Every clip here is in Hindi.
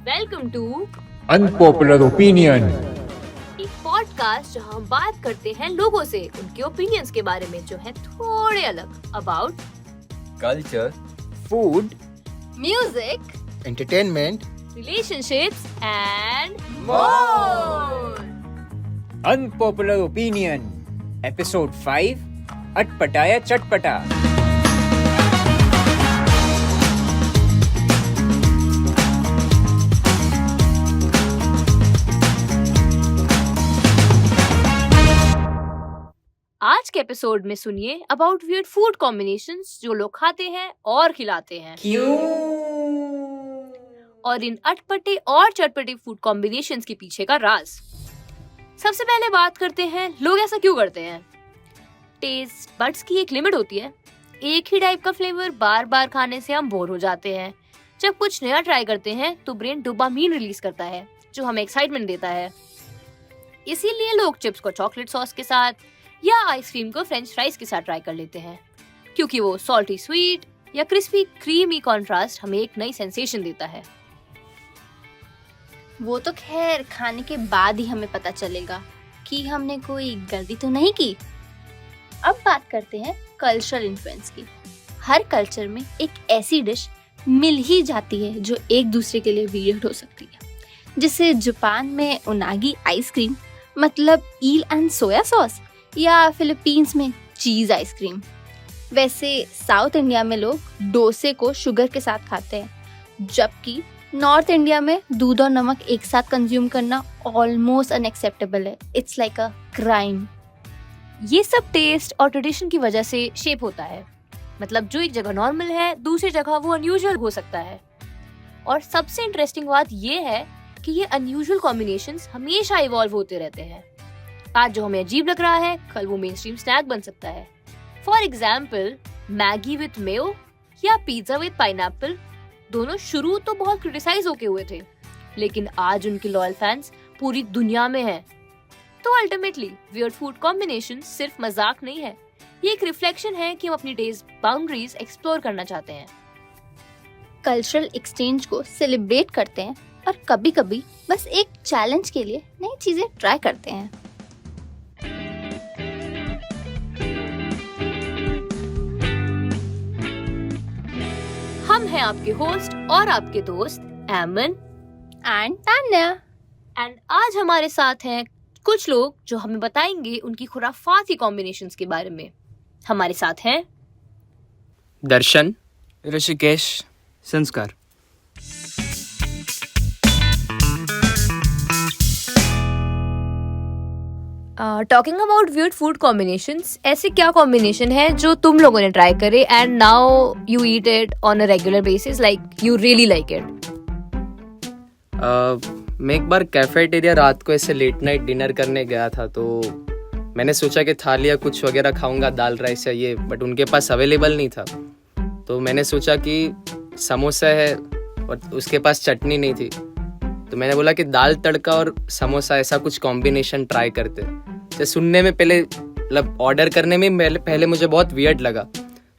Welcome to unpopular opinion. एक पॉडकास्ट जहां हम बात करते हैं लोगों से उनके ओपिनियंस के बारे में जो है थोड़े अलग about culture, food, music, entertainment, relationships and more. Unpopular opinion episode 5 अटपटा या चटपटा। आज के एपिसोड में सुनिए अबाउट वियर्ड फूड कॉम्बिनेशंस जो लोग खाते हैं और खिलाते हैं, क्यों? और इन अटपटे और चटपटे फूड कॉम्बिनेशंस के पीछे का राज। सबसे पहले बात करते हैं लोग ऐसा क्यों करते हैं। टेस्ट बड्स की एक लिमिट होती है। एक ही टाइप का फ्लेवर बार बार खाने से हम बोर हो जाते हैं। जब कुछ नया ट्राई करते हैं तो ब्रेन डोपामीन रिलीज करता है जो हमें एक्साइटमेंट देता है। इसीलिए लोग चिप्स को चॉकलेट सॉस के साथ या आइसक्रीम को फ्रेंच फ्राइज के साथ ट्राई कर लेते हैं, क्योंकि वो सॉल्टी स्वीट या क्रिस्पी क्रीमी कॉन्ट्रास्ट हमें एक नई सेंसेशन देता है। वो तो खैर खाने के बाद ही हमें पता चलेगा कि हमने कोई गलती तो नहीं की। अब बात करते हैं कल्चरल इन्फ्लुएंस की। हर कल्चर में एक ऐसी डिश मिल ही जाती है जो एक दूसरे के लिए वियर्ड हो सकती है। जैसे जापान में उनागी आइसक्रीम मतलब ईल एंड सोया सॉस, या फिलीपींस में चीज़ आइसक्रीम। वैसे साउथ इंडिया में लोग डोसे को शुगर के साथ खाते हैं, जबकि नॉर्थ इंडिया में दूध और नमक एक साथ कंज्यूम करना ऑलमोस्ट अनएक्सेप्टेबल है। It's like a crime. ये सब टेस्ट और ट्रेडिशन की वजह से शेप होता है। मतलब जो एक जगह नॉर्मल है दूसरी जगह वो अनयूजुअल हो सकता है। और सबसे इंटरेस्टिंग बात ये है कि ये अनयूजुअल कॉम्बिनेशंस हमेशा इवॉल्व होते रहते हैं। आज जो हमें अजीब लग रहा है कल वो मेन स्ट्रीम स्नैक बन सकता है। For example Maggi with Mayo या पिज्जा विद पाइनएप्पल दोनों शुरू तो बहुत क्रिटिसाइज होके हुए थे, लेकिन आज उनके लॉयल फैंस पूरी दुनिया में हैं। तो अल्टीमेटली वियर्ड फूड कॉम्बिनेशन सिर्फ मजाक नहीं है, ये एक रिफ्लेक्शन है कि हम अपनी टेस्ट बाउंड्रीज एक्सप्लोर करना चाहते हैं। कल्चरल एक्सचेंज को सेलिब्रेट करते हैं और कभी कभी बस एक चैलेंज के लिए नई चीजें ट्राई करते हैं। हम हैं आपके होस्ट और आपके दोस्त एमन एंड तान्या। एंड आज हमारे साथ हैं कुछ लोग जो हमें बताएंगे उनकी खुराफाती कॉम्बिनेशंस के बारे में। हमारे साथ हैं दर्शन, ऋषिकेश, संस्कार। Talking about weird food combinations, ऐसे क्या कॉम्बिनेशन है जो तुम लोगों ने ट्राई करे and now you eat it on a regular basis, like you really like it? मैं एक बार कैफेटेरिया रात को ऐसे लेट नाइट डिनर करने गया था, तो मैंने सोचा कि थालिया कुछ वगैरह खाऊंगा, दाल राइस या ये, बट उनके पास अवेलेबल नहीं था। तो मैंने सोचा कि समोसा है और उसके पास चटनी नहीं थी, तो मैंने बोला कि दाल तड़का और समोसा ऐसा कुछ कॉम्बिनेशन ट्राई करते। तो सुनने में पहले मतलब ऑर्डर करने में पहले मुझे बहुत वियर्ड लगा,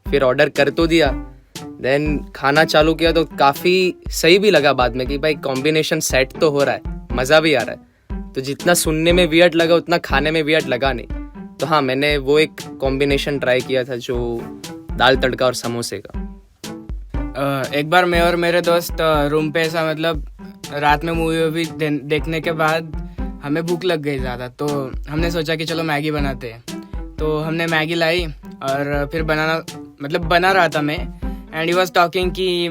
फिर ऑर्डर कर तो दिया, देन खाना चालू किया तो काफ़ी सही भी लगा बाद में कि भाई कॉम्बिनेशन सेट तो हो रहा है, मज़ा भी आ रहा है। तो जितना सुनने में वियर्ड लगा उतना खाने में वियर्ड लगा नहीं। तो हाँ, मैंने वो एक कॉम्बिनेशन ट्राई किया था जो दाल तड़का और समोसे का। एक बार मैं और मेरे दोस्त रूम पे ऐसा मतलब रात में मूवी देखने के बाद हमें भूख लग गई ज़्यादा, तो हमने सोचा कि चलो मैगी बनाते हैं। तो हमने मैगी लाई और फिर बना रहा था मैं, एंड ही वॉज टॉकिंग कि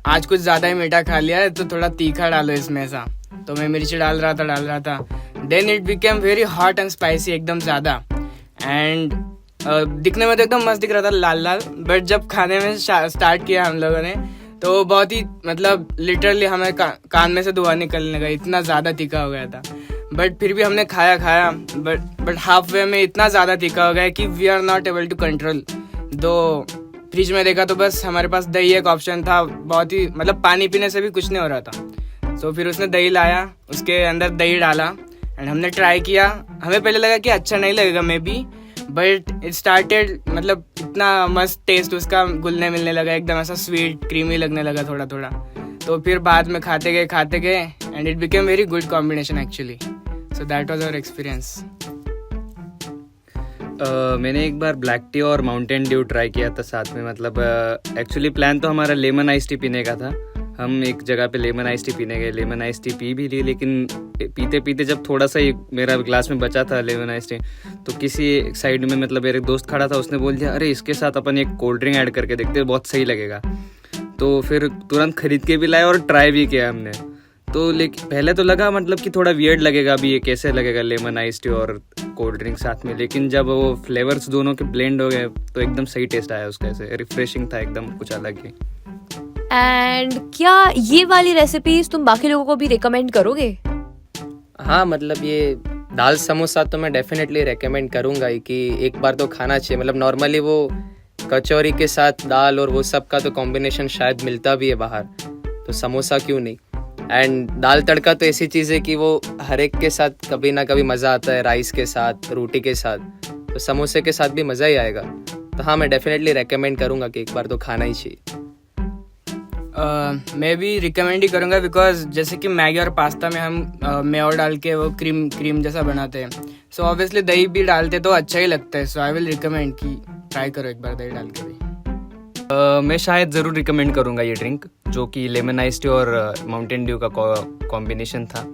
आज कुछ ज़्यादा ही मीठा खा लिया है तो थोड़ा तीखा डालो इसमें ऐसा। तो मैं मिर्ची डाल रहा था। Then it became very hot and spicy, एकदम ज़्यादा। एंड दिखने में तो एकदम मस्त दिख रहा था, लाल लाल, बट जब खाने में स्टार्ट किया हम लोगों ने तो बहुत ही मतलब लिटरली हमें कान में से धुआं निकलने लगा, इतना ज़्यादा तीखा हो गया था। बट फिर भी हमने खाया बट हाफ वे में इतना ज़्यादा तीखा हो गया कि we are not able to control. दो फ्रिज में देखा तो बस हमारे पास दही एक ऑप्शन था, बहुत ही मतलब पानी पीने से भी कुछ नहीं हो रहा था। सो फिर उसने दही लाया, उसके अंदर दही डाला एंड हमने ट्राई किया। हमें पहले लगा कि अच्छा नहीं लगेगा may be, but it started मतलब इतना मस्त टेस्ट उसका घुलने मिलने लगा, एकदम ऐसा स्वीट क्रीमी लगने लगा थोड़ा थोड़ा। तो फिर बाद में खाते गए and it became very good combination actually. So that was our experience. मैंने एक बार ब्लैक टी और माउंटेन ड्यू ट्राई किया था साथ में. मतलब एक्चुअली प्लान तो हमारा लेमन आइस टी पीने का था. हम एक जगह पे लेमन आइस टी पीने गए, लेमन आइस टी पी भी ली, लेकिन पीते पीते जब थोड़ा सा मेरा ग्लास में बचा था लेमन आइस टी, तो किसी साइड में मतलब मेरे दोस्त खड़ा था, उसने बोल दिया अरे इसके साथ अपन एक कोल्ड ड्रिंक ऐड करके देखते हैं, बहुत सही लगेगा. तो फिर तुरंत खरीद के भी लाए और ट्राई भी किया हमने. तो लेकिन पहले तो लगा मतलब कि थोड़ा वियर्ड लगेगा अभी, ये कैसे लगेगा लेमन आइस टी और कोल्ड ड्रिंक साथ में, लेकिन जब वो फ्लेवर्स दोनों के ब्लेंड हो गए तो एकदम सही टेस्ट आया उसका. ऐसे रिफ्रेशिंग था एकदम, कुछ अलग ही. एंड क्या ये वाली रेसिपीज तुम बाकी लोगों को भी रिकमेंड करोगे? हाँ, मतलब ये दाल समोसा तो मैं डेफिनेटली रेकमेंड करूँगा ही कि एक बार तो खाना चाहिए. मतलब नॉर्मली वो कचौरी के साथ दाल और वो सब का तो कॉम्बिनेशन शायद मिलता भी है बाहर, तो समोसा क्यों नहीं. एंड दाल तड़का तो ऐसी चीज़ है कि वो हर एक के साथ कभी ना कभी मज़ा आता है, राइस के साथ, रोटी के साथ, तो समोसे के साथ भी मज़ा ही आएगा. तो हाँ, मैं डेफिनेटली रेकमेंड करूँगा कि एक बार तो खाना ही चाहिए. मैं भी रिकमेंड ही करूँगा बिकॉज जैसे कि मैगी और पास्ता में हम मेयो डाल के वो क्रीम जैसा बनाते हैं. सो ऑब्वियसली दही भी डालते तो अच्छा ही लगता है. सो आई विल रिकमेंड कि ट्राई करो एक बार दही डाल के भी. मैं शायद ज़रूर रिकमेंड करूँगा ये ड्रिंक, जो कि लेमन आइस टी और माउंटेन ड्यू का कॉम्बिनेशन था.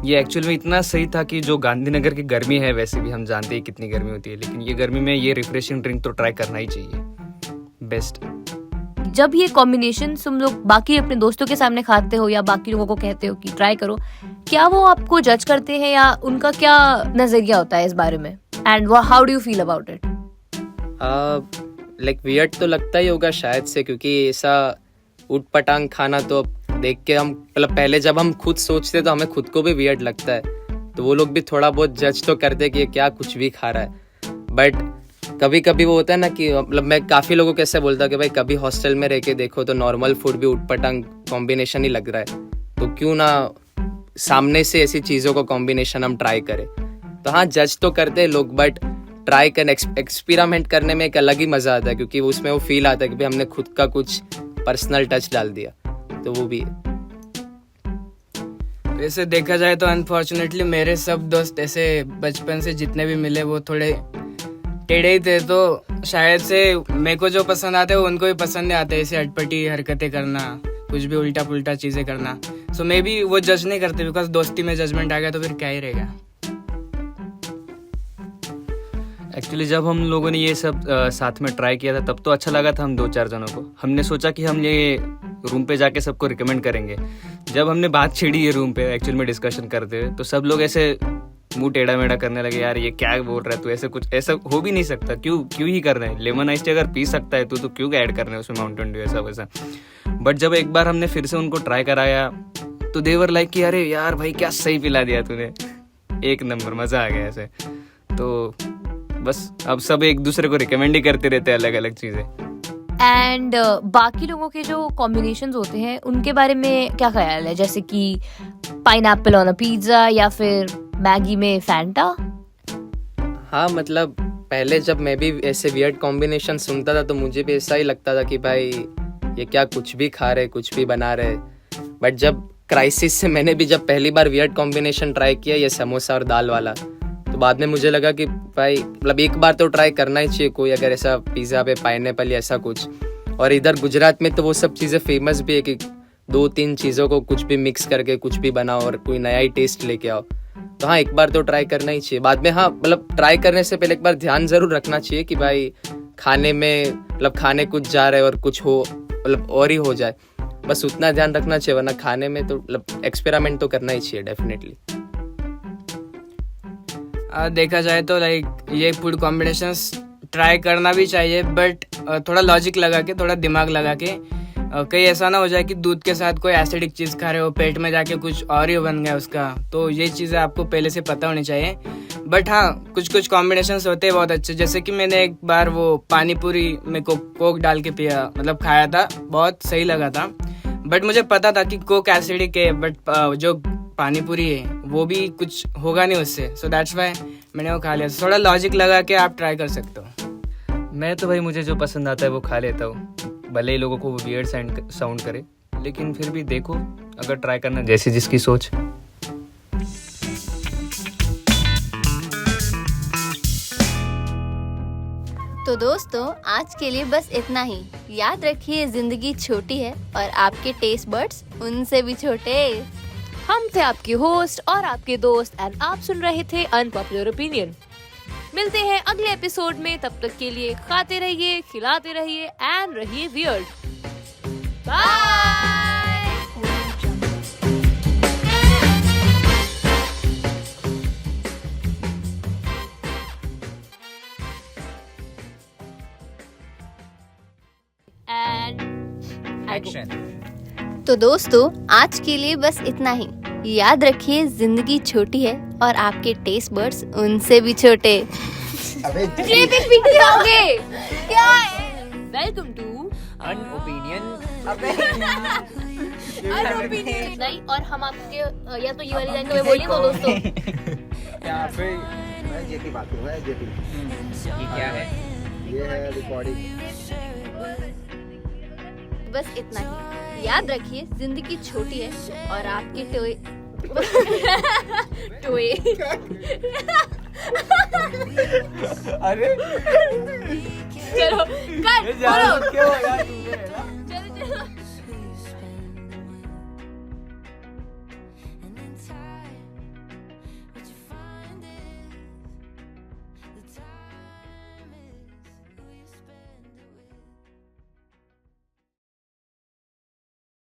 ये एक्चुअल में इतना सही था कि जो गांधीनगर की गर्मी है, वैसे भी हम जानते हैं कितनी गर्मी होती है, लेकिन ये गर्मी में ये रिफ्रेशिंग ड्रिंक तो ट्राई करना ही चाहिए. बेस्ट. जब ये कॉम्बिनेशन तुम लोग बाकी अपने दोस्तों के सामने खाते हो या बाकी लोगों को कहते हो कि ट्राई करो, क्या वो आपको जज करते हैं या उनका क्या नजरिया होता है इस बारे में? And how do you feel about it? Like weird तो लगता ही होगा शायद से, क्योंकि ऐसा उट पटांग खाना तो देख के हम मतलब पहले जब हम खुद सोचते तो हमें खुद को भी वियर्ड लगता है. तो वो लोग भी थोड़ा बहुत जज तो करते कि ये क्या कुछ भी खा रहा है. बट कभी कभी वो होता है ना कि मतलब मैं काफ़ी लोगों को ऐसे बोलता हूँ कि भाई कभी हॉस्टल में रह के देखो तो नॉर्मल फूड भी उट पटांग कॉम्बिनेशन ही लग रहा है, तो क्यों ना सामने से ऐसी चीज़ों का कॉम्बिनेशन हम ट्राई करें. तो हाँ, जज तो करते हैं लोग, बट ट्राई करने, एक्सपेरिमेंट करने में एक अलग ही मज़ा आता है, क्योंकि उसमें वो फील आता है कि भाई हमने खुद का कुछ पर्सनल टच डाल दिया. तो वो भी है. वैसे देखा जाए तो अनफॉर्चुनेटली मेरे सब दोस्त ऐसे बचपन से जितने भी मिले वो थोड़े टेढ़े ही थे. तो शायद से मेरे को जो पसंद आते हैं वो उनको भी पसंद नहीं आते, ऐसे अटपटी हरकतें करना, कुछ भी उल्टा पुल्टा चीज़ें करना. सो मे बी वो जज नहीं करते बिकॉज दोस्ती में जजमेंट आ गया तो फिर क्या ही रहेगा. एक्चुअली जब हम लोगों ने ये सब साथ में ट्राई किया था तब तो अच्छा लगा था हम 2-4 जनों को. हमने सोचा कि हम ये रूम पे जाके सबको रिकमेंड करेंगे. जब हमने बात छेड़ी ये रूम पे एक्चुअल में डिस्कशन करते हुए, तो सब लोग ऐसे मुंह टेढ़ा मेढ़ा करने लगे, यार ये क्या बोल रहा है तू, ऐसे कुछ ऐसा हो भी नहीं सकता, क्यों ही कर रहे हैं, लेमन आइस टी अगर पी सकता है तो क्यों ऐड कर रहे हैं उसमें माउंटेन ड्यू ऐसा वैसा. बट जब एक बार हमने फिर से उनको ट्राई कराया तो देवर लाइक कि अरे यार भाई क्या सही पिला दिया तूने, एक नंबर, मज़ा आ गया ऐसे. तो बस अब सब एक दूसरे को रिकमेंड ही करते रहते हैं अलग अलग चीज़ें. एंड बाकी लोगों के जो कॉम्बिनेशंस होते हैं उनके बारे में क्या ख्याल है, जैसे कि पाइनएप्पल ऑन अ पिज्ज़ा या फिर मैगी में फैंटा? हाँ, मतलब पहले जब मैं भी ऐसे वियर्ड कॉम्बिनेशन सुनता था तो मुझे भी ऐसा ही लगता था कि भाई ये क्या कुछ भी खा रहे, कुछ भी बना रहे. बट जब क्राइसिस से मैंने भी जब पहली बार वियर्ड कॉम्बिनेशन ट्राई किया, ये समोसा और दाल वाला, तो बाद में मुझे लगा कि भाई मतलब एक बार तो ट्राई करना ही चाहिए कोई, अगर ऐसा पिज़्ज़ा पे पाइनएप्पल या ऐसा कुछ. और इधर गुजरात में तो वो सब चीज़ें फेमस भी है कि 2-3 चीज़ों को कुछ भी मिक्स करके कुछ भी बनाओ और कोई नया ही टेस्ट लेके आओ. तो हाँ, एक बार तो ट्राई करना ही चाहिए. बाद में हाँ, मतलब ट्राई करने से पहले एक बार ध्यान ज़रूर रखना चाहिए कि भाई खाने में मतलब खाने कुछ जा रहे और कुछ हो मतलब और ही हो जाए, बस उतना ध्यान रखना चाहिए. वरना खाने में तो मतलब एक्सपेरिमेंट तो करना ही चाहिए डेफिनेटली. देखा जाए तो लाइक ये फूड कॉम्बिनेशंस ट्राई करना भी चाहिए, बट थोड़ा लॉजिक लगा के, थोड़ा दिमाग लगा के. कहीं ऐसा ना हो जाए कि दूध के साथ कोई एसिडिक चीज़ खा रहे हो, पेट में जाके कुछ और ही बन गया उसका. तो ये चीज़ें आपको पहले से पता होनी चाहिए. बट हाँ, कुछ कॉम्बिनेशंस होते हैं बहुत अच्छे. जैसे कि मैंने एक बार वो पानी पूरी में कोक डाल के पिया, मतलब खाया था, बहुत सही लगा था. बट मुझे पता था कि कोक एसिडिक है, बट जो पानी पूरी है वो भी कुछ होगा नहीं उससे. सो दैट्स वाई मैंने वो खा लिया. थोड़ा लॉजिक लगा के आप ट्राई कर सकते हो. मैं तो भाई मुझे जो पसंद आता है वो खा लेता हूँ, भले ही लोगों को वो वियर्ड साउंड करे, लेकिन फिर भी देखो, अगर ट्राई करना जैसी जिसकी सोच। तो दोस्तों आज के लिए बस इतना ही। याद रखिए जिंदगी छोटी है और आपके टेस्ट बड्स उनसे भी छोटे। हम थे आपके होस्ट और आपके दोस्त एंड आप सुन रहे थे अनपॉपुलर ओपिनियन। मिलते हैं अगले एपिसोड में, तब तक के लिए खाते रहिए, खिलाते रहिए एंड रहिए वियर्ड। बाय। एक्शन। तो दोस्तों आज के लिए बस इतना ही। याद रखिए जिंदगी छोटी है और आपके टेस्ट बड्स उनसे भी छोटे। अबे ये भी पिघल जाओगे। क्या है? Welcome to an opinion. नहीं, और हम आपके या तो ये वाली लाइन को मैं बोली तो दोस्तों यहाँ पे मैं जेपी बात करूँगा, जेपी। ये क्या है? ये है रिकॉर्डिंग। बस इतना ही। याद रखिए जिंदगी छोटी है और आपके टोए टोए। अरे चलो कट बोलो। क्यों यार चलो चलो।